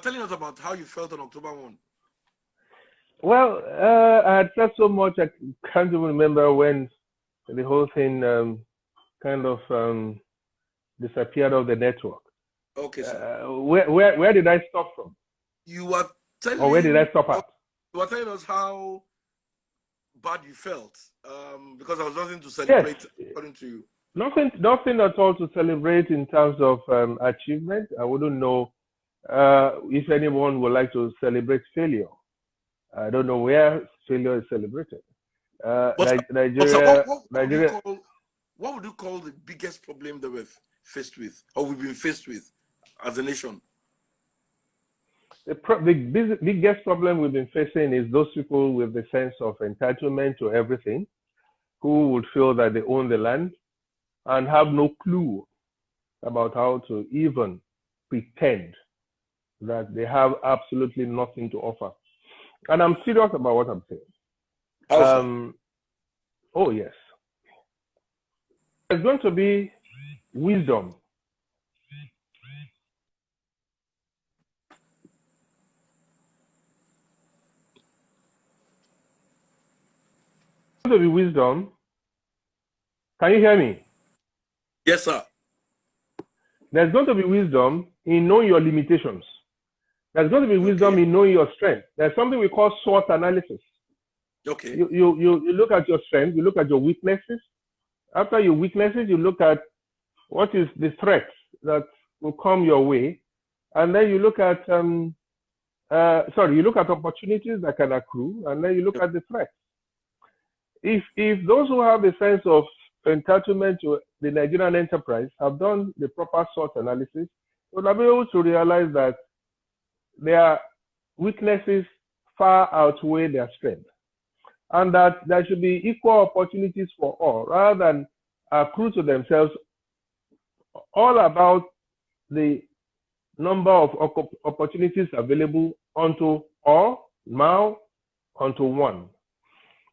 telling us about how you felt on October 1. Well, I had said so much, I can't even remember when the whole thing kind of disappeared off the network. Okay, sir. Where did I stop from? You were telling, or where did I stop at? You were telling us how bad you felt because there was nothing to celebrate, yes, according to you. Nothing at all to celebrate in terms of achievement. I wouldn't know if anyone would like to celebrate failure. I don't know where failure is celebrated. Nigeria. What would you call the biggest problem that we're faced with, or we've been faced with as a nation? The biggest problem we've been facing is those people with the sense of entitlement to everything, who would feel that they own the land and have no clue about how to even pretend that they have absolutely nothing to offer. And I'm serious about what I'm saying. Oh, yes. There's going to be wisdom. There's going to be wisdom. Can you hear me? Yes, sir. There's going to be wisdom in knowing your limitations. There's going to be wisdom in knowing your strength. There's something we call SWOT analysis. Okay. You look at your strengths, you look at your weaknesses. After your weaknesses, you look at what is the threat that will come your way, and then you look at you look at opportunities that can accrue, and then you look at the threats. If those who have a sense of entitlement to the Nigerian enterprise have done the proper SWOT analysis, they'll be able to realize that their weaknesses far outweigh their strength, and that there should be equal opportunities for all, rather than accrue to themselves all about the number of opportunities available unto all, now unto one.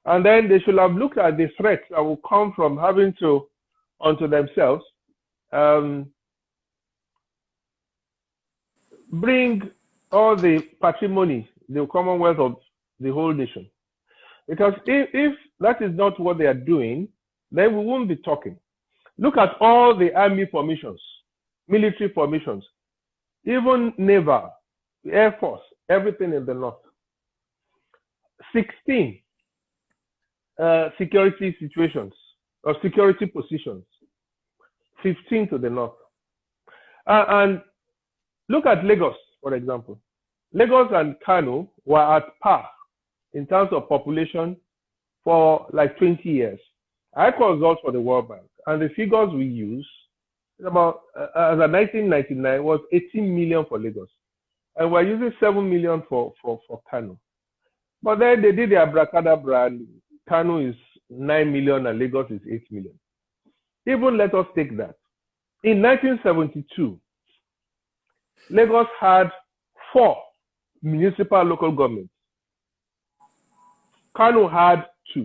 And then they should have looked at the threats that will come from having to, unto themselves, bring all the patrimony, the commonwealth of the whole nation. Because if that is not what they are doing, then we won't be talking. Look at all the army formations, military formations, even naval, air force, everything in the north. 16 security situations or security positions, 15 to the north. And look at Lagos, for example. Lagos and Kano were at par in terms of population for like 20 years. I consult for the World Bank, and the figures we use about as of 1999 was 18 million for Lagos, and we're using 7 million for Kano. But then they did the abracadabra, and Kano is 9 million and Lagos is 8 million. Even let us take that. In 1972, Lagos had 4 municipal local governments. Kano had 2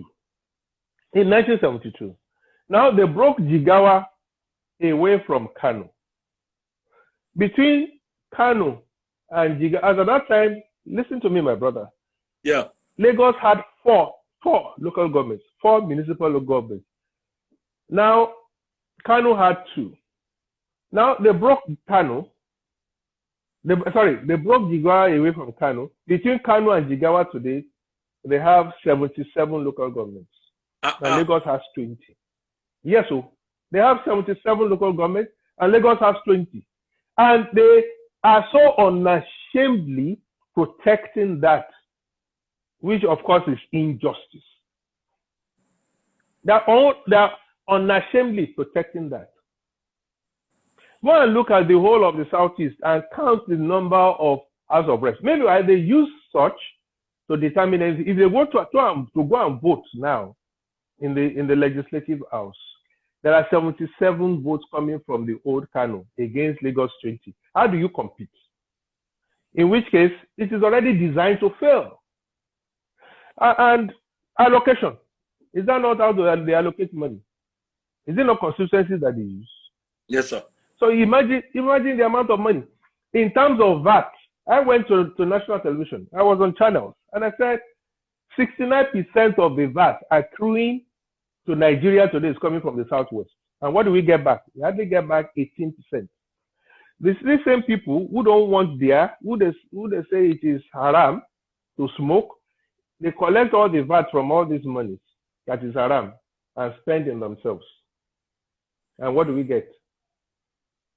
in 1972. Now they broke Jigawa away from Kano. Between Kano and Jigawa, as at that time, listen to me, my brother. Yeah. Lagos had 4 local governments, 4 municipal local governments. Now, Kano had 2. Now they broke Kano. They broke Jigawa away from Kano. Between Kano and Jigawa today, they have 77 local governments. And Lagos has 20. Yes, so they have 77 local governments, and Lagos has 20. And they are so unashamedly protecting that, which of course is injustice. They're unashamedly protecting that. Go and look at the whole of the Southeast and count the number of House of Reps. Maybe they use such to determine if they want to go and vote now in the legislative house. There are 77 votes coming from the old Kano against Lagos 20. How do you compete? In which case, it is already designed to fail. And allocation. Is that not how they allocate money? Is it not consistencies that they use? Yes, sir. So imagine the amount of money. In terms of VAT, I went to national television. I was on channels, and I said 69% of the VAT accruing to Nigeria today is coming from the Southwest. And what do we get back? We hardly get back 18%. These same people who don't want their, who they say it is haram to smoke, they collect all the VAT from all these monies that is haram and spend in themselves. And what do we get?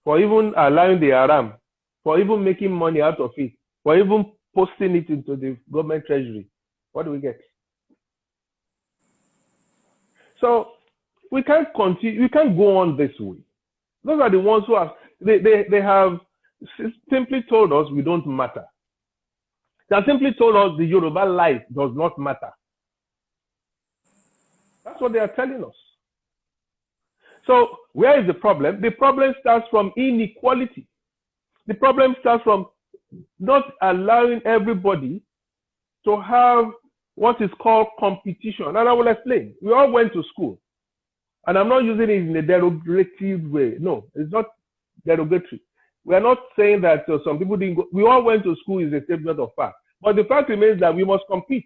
For even allowing the haram, for even making money out of it, for even posting it into the government treasury, what do we get? So we can't continue, we can't go on this way. Those are the ones who have, they have simply told us we don't matter. They have simply told us the Yoruba life does not matter. That's what they are telling us. So where is the problem? The problem starts from inequality. The problem starts from not allowing everybody to have what is called competition. And I will explain. We all went to school. And I'm not using it in a derogatory way. No, it's not derogatory. We are not saying that some people didn't go. We all went to school is a statement of fact. But the fact remains that we must compete.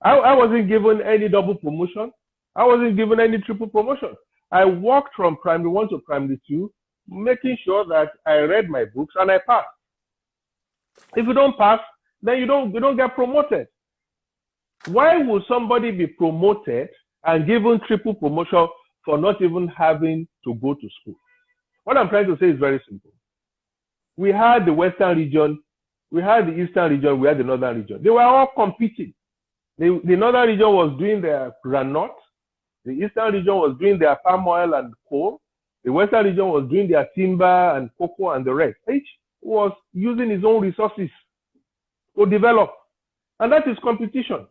I wasn't given any double promotion. I wasn't given any triple promotion. I walked from primary 1 to primary 2, making sure that I read my books and I passed. If you don't pass, then you don't get promoted. Why would somebody be promoted and given triple promotion for not even having to go to school? What I'm trying to say is very simple. We had the Western region, we had the Eastern region, we had the Northern region. They were all competing. The Northern region was doing their granite, the Eastern region was doing their palm oil and coal, the Western region was doing their timber and cocoa and the rest. Each was using his own resources to develop. And that is competition.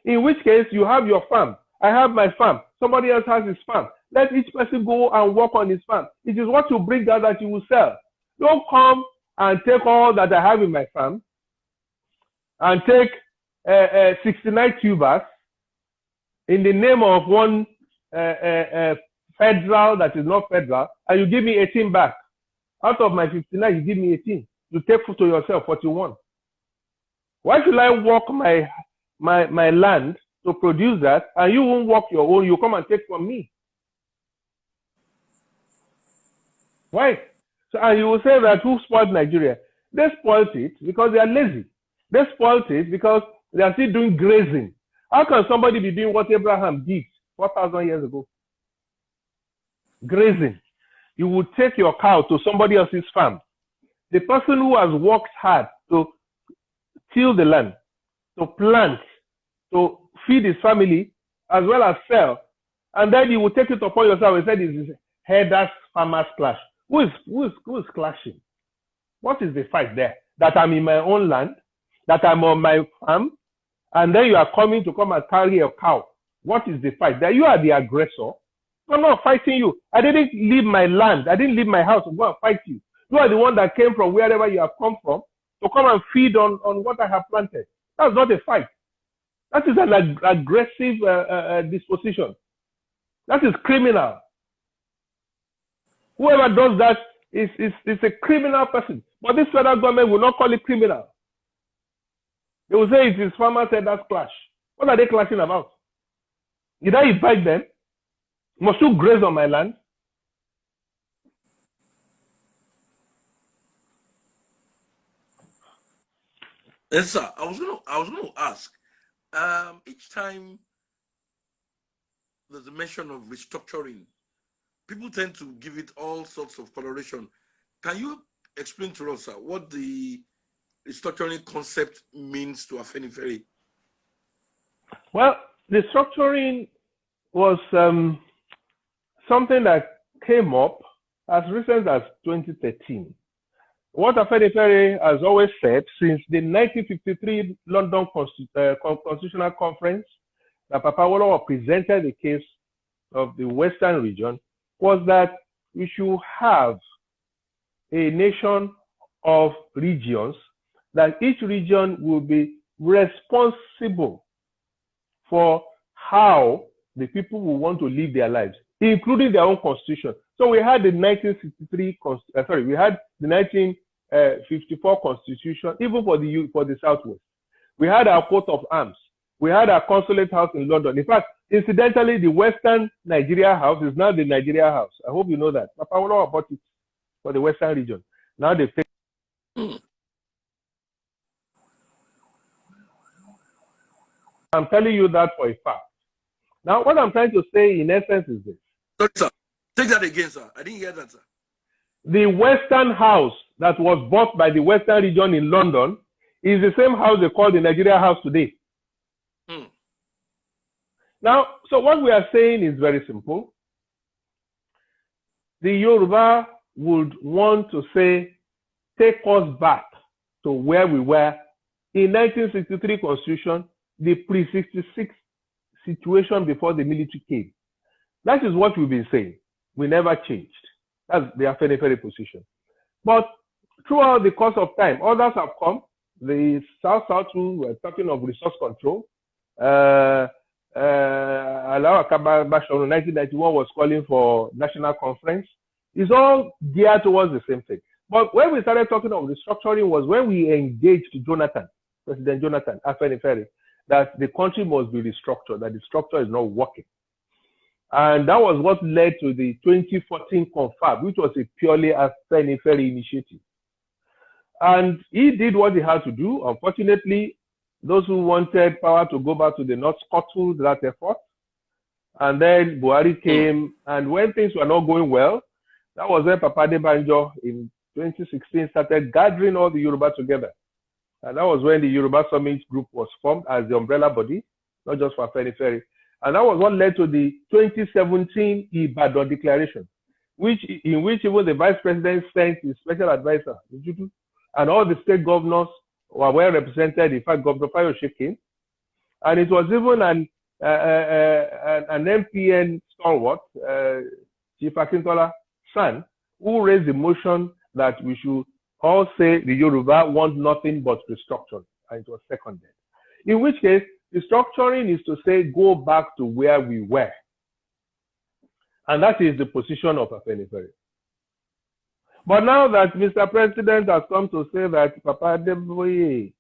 In which case, you have your farm. I have my farm. Somebody else has his farm. Let each person go and work on his farm. It is what you bring out that you will sell. Don't come and take all that I have in my farm and take 69 tubers in the name of one federal that is not federal, and you give me 18 back. Out of my 59, you give me 18. You take to yourself 41. Why should I work my land to produce that, and you won't work your own? You come and take from me. Why? So, and you will say that who spoiled Nigeria? They spoiled it because they are lazy. They spoiled it because they are still doing grazing. How can somebody be doing what Abraham did 4,000 years ago? Grazing. You would take your cow to somebody else's farm. The person who has worked hard to till the land, to plant, to feed his family, as well as sell, and then you will take it upon yourself and say this is herders farmers clash. Who is clashing? What is the fight there? That I'm in my own land, that I'm on my farm, and then you are coming to come and carry a cow. What is the fight there? You are the aggressor. I'm not fighting you. I didn't leave my land. I didn't leave my house to go and fight you. You are the one that came from wherever you have come from to come and feed on what I have planted. That's not a fight. That is an aggressive disposition. That is criminal. Whoever does that is a criminal person. But this federal government will not call it criminal. They will say it is farmers herders clash. What are they clashing about? Did I invite them? Must you graze on my land? Yes, sir. I was going to ask. Each time there's a mention of restructuring, people tend to give it all sorts of coloration. Can you explain to us, sir, what the restructuring concept means to AFENIFERE? Well, the structuring was something that came up as recent as 2013. What AFENIFERE has always said since the 1953 London Constitutional Conference that Papa Awolowo presented the case of the Western region was that we should have a nation of regions, that each region will be responsible for how the people will want to live their lives, including their own constitution. So we had the 1963, we had the 1954 Constitution, even for the Southwest. We had our coat of arms. We had our consulate house in London. In fact, incidentally, the Western Nigeria House is now the Nigeria House. I hope you know that. Papa Awolowo bought it for the Western region. Now they've taken. I'm telling you that for a fact. Now, what I'm trying to say in essence is this. Sorry, sir. Take that again, sir. I didn't hear that, sir. The Western House that was bought by the Western region in London is the same house they call the Nigeria House today. Now, so what we are saying is very simple. The Yoruba would want to say, take us back to where we were in 1963 Constitution, the pre-66 situation before the military came. That is what we've been saying. We never changed. That's the AFENIFERE position. But throughout the course of time, others have come. The South rule were talking of resource control. Alawa Kabasho in 1991 was calling for national conference. It's all geared towards the same thing. But when we started talking of restructuring was when we engaged President Jonathan, AFENIFERE, that the country must be restructured, that the structure is not working. And that was what led to the 2014 confab, which was a purely AFENIFERE initiative. And he did what he had to do. Unfortunately, those who wanted power to go back to the North scuttled that effort. And then Buhari came, and when things were not going well, that was when Papa Adebanjo in 2016 started gathering all the Yoruba together. And that was when the Yoruba Summit Group was formed as the umbrella body, not just for AFENIFERE. And that was what led to the 2017 Ibadan Declaration, in which even the Vice President sent his special advisor, and all the state governors were well represented. In fact, Governor Fayose came. And it was even an MPN stalwart, Chief Akintola's son, who raised the motion that we should all say the Yoruba want nothing but restructuring, and it was seconded. In which case, restructuring is to say go back to where we were. And that is the position of AFENIFERE. But now that Mr. President has come to say that Papa Adeboye,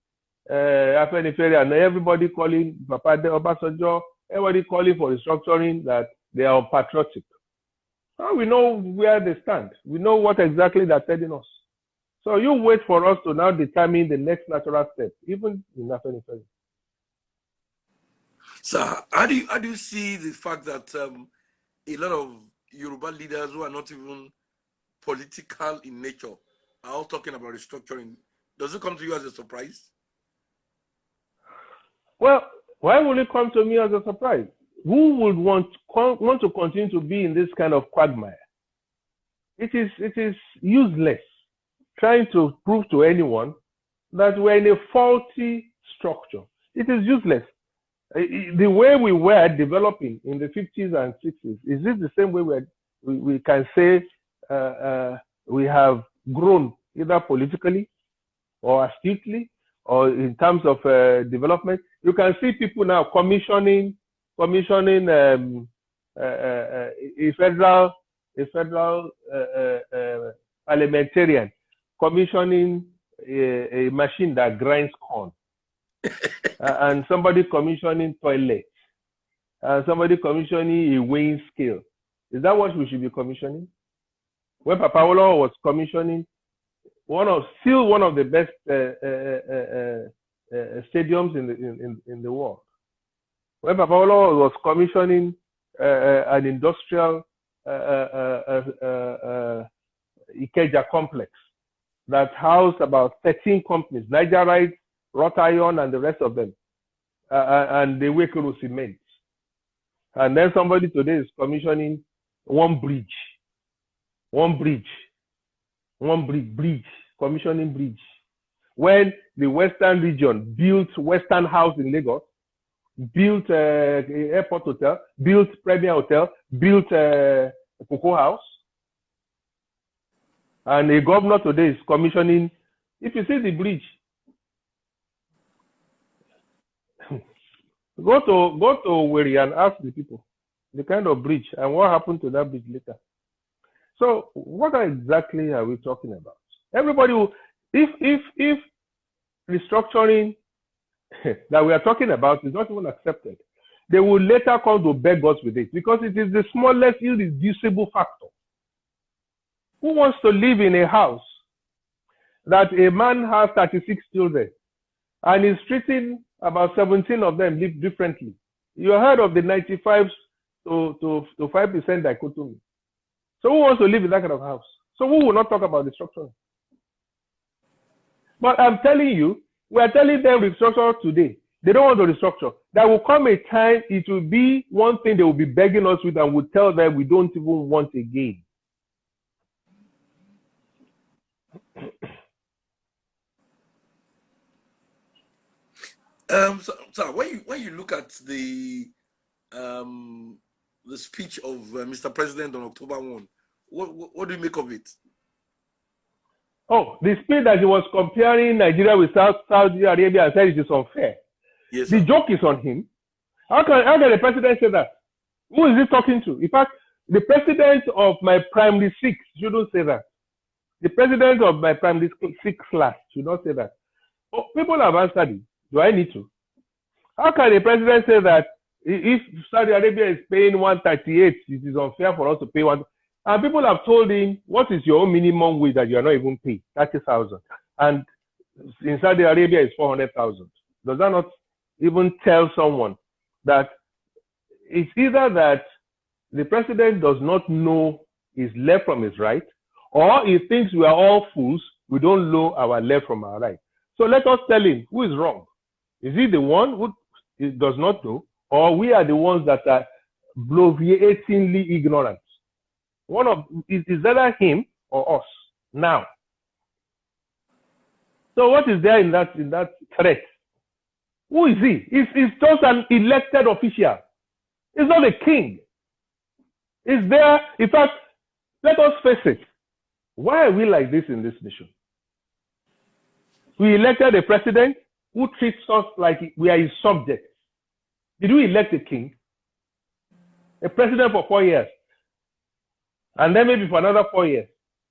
AFENIFERE, and everybody calling Papa Obasanjo, everybody calling for restructuring, that they are unpatriotic. Now we know where they stand. We know what exactly they're telling us. So you wait for us to now determine the next natural step, even in AFENIFERE. So how do you see the fact that a lot of Yoruba leaders who are not even political in nature are all talking about restructuring? Does it come to you as a surprise? Well, why would it come to me as a surprise? Who would want to continue to be in this kind of quagmire? It is useless trying to prove to anyone that we're in a faulty structure. It is useless. The way we were developing in the 50s and 60s, is this the same way we can say we have grown either politically or astutely or in terms of development? You can see people now commissioning a federal parliamentarian, commissioning a machine that grinds corn. And somebody commissioning toilets, and somebody commissioning a weighing scale. Is that what we should be commissioning? When Papa Awolowo was commissioning one of the best stadiums in the world. When Papa Awolowo was commissioning an industrial Ikeja complex that housed about 13 companies, Nigerite, wrought iron, and the rest of them, and the Wekuru cement. And then somebody today is commissioning commissioning bridge. When the Western region built Western House in Lagos, built airport hotel, built Premier Hotel, built Cocoa House, and a governor today is commissioning. If you see the bridge, go to Owerri and ask the people the kind of bridge and what happened to that bridge later. So what exactly are we talking about? Everybody If restructuring that we are talking about is not even accepted, they will later come to beg us with it because it is the smallest irreducible factor. Who wants to live in a house that a man has 36 children and is treating about 17 of them live differently? You heard of the 95 to 5% dichotomy. So who wants to live in that kind of house? So we will not talk about restructuring. But I'm telling you, we are telling them restructure today. They don't want to restructure. There will come a time it will be one thing they will be begging us with, and we'll tell them we don't even want again. So when you look at the speech of Mr. President on October 1, what do you make of it? Oh, the speech that he was comparing Nigeria with Saudi Arabia and said it is unfair. Yes, the joke is on him. How can the president say that? Who is he talking to? In fact, the president of my primary 6 shouldn't say that. The president of my primary 6 class should not say that. Oh, people have answered it. Do I need to? How can the president say that if Saudi Arabia is paying 138, it is unfair for us to pay 1? And people have told him, what is your own minimum wage that you are not even paid? 30,000. And in Saudi Arabia, it's 400,000. Does that not even tell someone that it's either that the president does not know his left from his right, or he thinks we are all fools, we don't know our left from our right. So let us tell him who is wrong. Is he the one who does not know, or we are the ones that are bloviatingly ignorant? Is either him or us now. So what is there in that threat? Who is he? He's just an elected official. He's not a king. He's there. In fact, let us face it. Why are we like this in this nation? We elected a president who treats us like we are his subjects. Did we elect a king? A president for 4 years. And then maybe for another 4 years.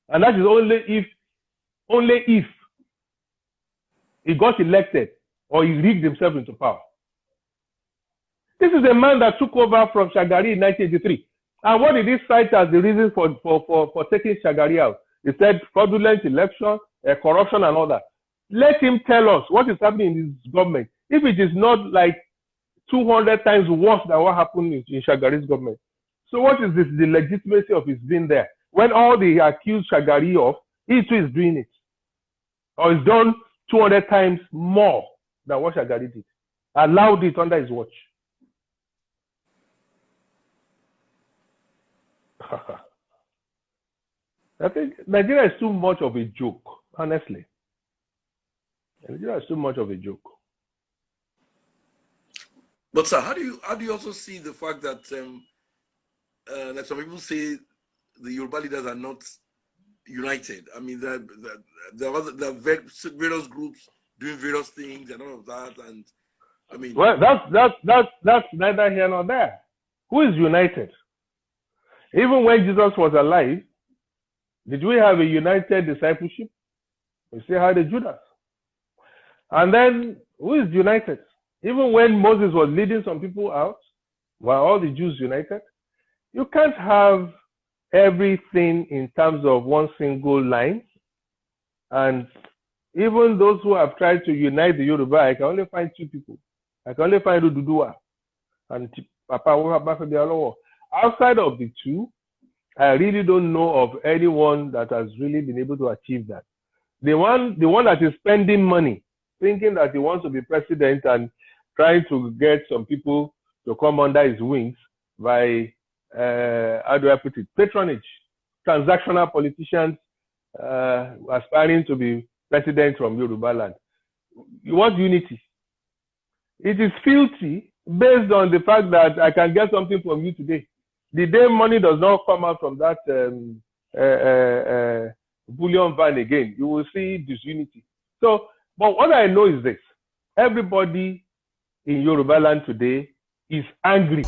And that is only if he got elected or he rigged himself into power. This is a man that took over from Shagari in 1983. And what did he cite as the reason for taking Shagari out? He said fraudulent election, corruption and all that. Let him tell us what is happening in his government. If it is not like 200 times worse than what happened in Shagari's government. So what is the legitimacy of his being there? When all they accuse Shagari of, he too is doing it. Or he's done 200 times more than what Shagari did. Allowed it under his watch. I think Nigeria is too much of a joke, honestly. Nigeria is too much of a joke. But sir, how do you also see the fact that like some people say the Yoruba leaders are not united? I mean, there are various groups doing various things and all of that, and I mean, well, that's neither here nor there. Who is united? Even when Jesus was alive, did we have a united discipleship? We still had a Judas. And then who is united? Even when Moses was leading some people out, were all the Jews united? You can't have everything in terms of one single line. And even those who have tried to unite the Yoruba, I can only find 2 people. I can only find Ududua and Papa Wabafebialowo. Outside of the 2, I really don't know of anyone that has really been able to achieve that. The one that is spending money, thinking that he wants to be president and trying to get some people to come under his wings by, how do I put it, patronage, transactional politicians aspiring to be president from Yoruba land. What unity? It is filthy based on the fact that I can get something from you today. The day money does not come out from that bullion van again, you will see disunity. So, but what I know is this: everybody in Yoruba land today is angry